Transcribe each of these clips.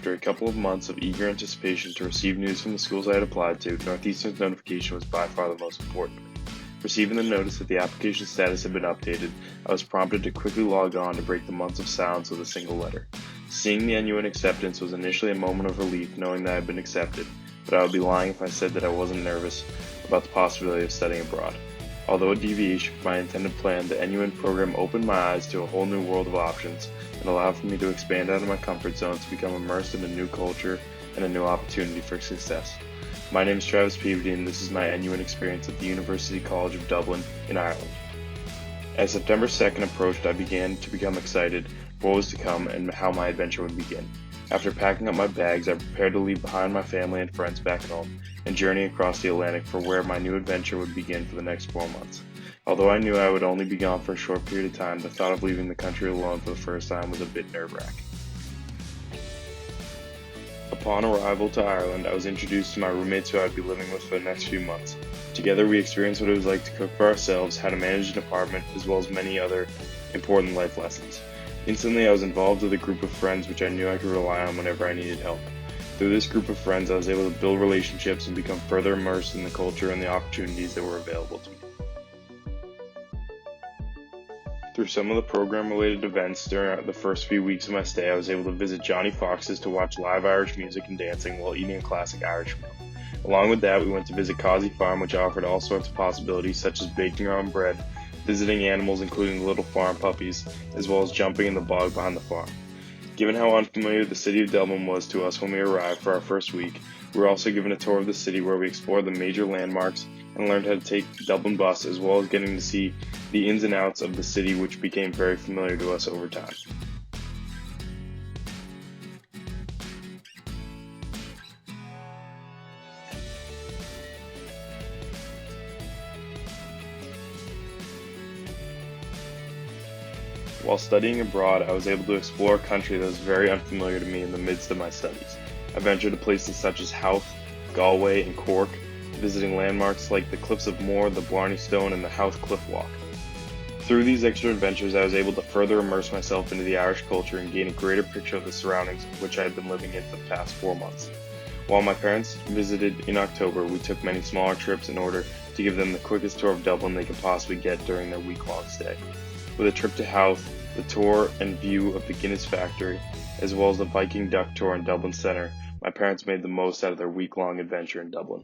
After a couple of months of eager anticipation to receive news from the schools I had applied to, Northeastern's notification was by far the most important. Receiving the notice that the application status had been updated, I was prompted to quickly log on to break the months of silence with a single letter. Seeing the NUN acceptance was initially a moment of relief knowing that I had been accepted, but I would be lying if I said that I wasn't nervous about the possibility of studying abroad. Although a deviation from my intended plan, the NUN program opened my eyes to a whole new world of options and allowed for me to expand out of my comfort zone to become immersed in a new culture and a new opportunity for success. My name is Travis Peabody, and this is my NUN experience at the University College of Dublin in Ireland. As September 2nd approached, I began to become excited for what was to come and how my adventure would begin. After packing up my bags, I prepared to leave behind my family and friends back home and journey across the Atlantic for where my new adventure would begin for the next 4 months. Although I knew I would only be gone for a short period of time, the thought of leaving the country alone for the first time was a bit nerve-wracking. Upon arrival to Ireland, I was introduced to my roommates who I would be living with for the next few months. Together, we experienced what it was like to cook for ourselves, how to manage an apartment, as well as many other important life lessons. Instantly, I was involved with a group of friends which I knew I could rely on whenever I needed help. Through this group of friends, I was able to build relationships and become further immersed in the culture and the opportunities that were available to me. Through some of the program-related events during the first few weeks of my stay, I was able to visit Johnny Fox's to watch live Irish music and dancing while eating a classic Irish meal. Along with that, we went to visit Causey Farm, which offered all sorts of possibilities such as baking our own bread, visiting animals including little farm puppies, as well as jumping in the bog behind the farm. Given how unfamiliar the city of Dublin was to us when we arrived for our first week, we were also given a tour of the city where we explored the major landmarks and learned how to take the Dublin bus, as well as getting to see the ins and outs of the city, which became very familiar to us over time. While studying abroad, I was able to explore a country that was very unfamiliar to me in the midst of my studies. I ventured to places such as Howth, Galway, and Cork, visiting landmarks like the Cliffs of Moher, the Blarney Stone, and the Howth Cliff Walk. Through these extra adventures, I was able to further immerse myself into the Irish culture and gain a greater picture of the surroundings in which I had been living in for the past 4 months. While my parents visited in October, we took many smaller trips in order to give them the quickest tour of Dublin they could possibly get during their week-long stay. With a trip to Howth, the tour and view of the Guinness factory, as well as the Viking Duck tour in Dublin Centre, my parents made the most out of their week-long adventure in Dublin.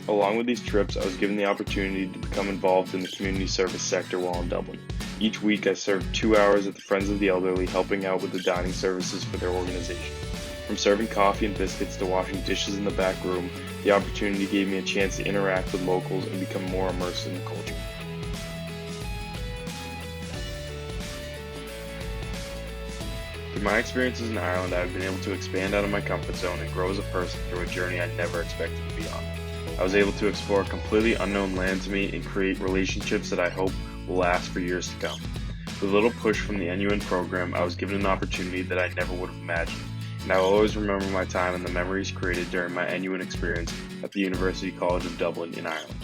Along with these trips, I was given the opportunity to become involved in the community service sector while in Dublin. Each week, I served 2 hours at the Friends of the Elderly, helping out with the dining services for their organization. From serving coffee and biscuits to washing dishes in the back room, the opportunity gave me a chance to interact with locals and become more immersed in the culture. Through my experiences in Ireland, I have been able to expand out of my comfort zone and grow as a person through a journey I never expected to be on. I was able to explore a completely unknown land to me and create relationships that I hope will last for years to come. With a little push from the NUN program, I was given an opportunity that I never would have imagined, and I will always remember my time and the memories created during my NUN experience at the University College of Dublin in Ireland.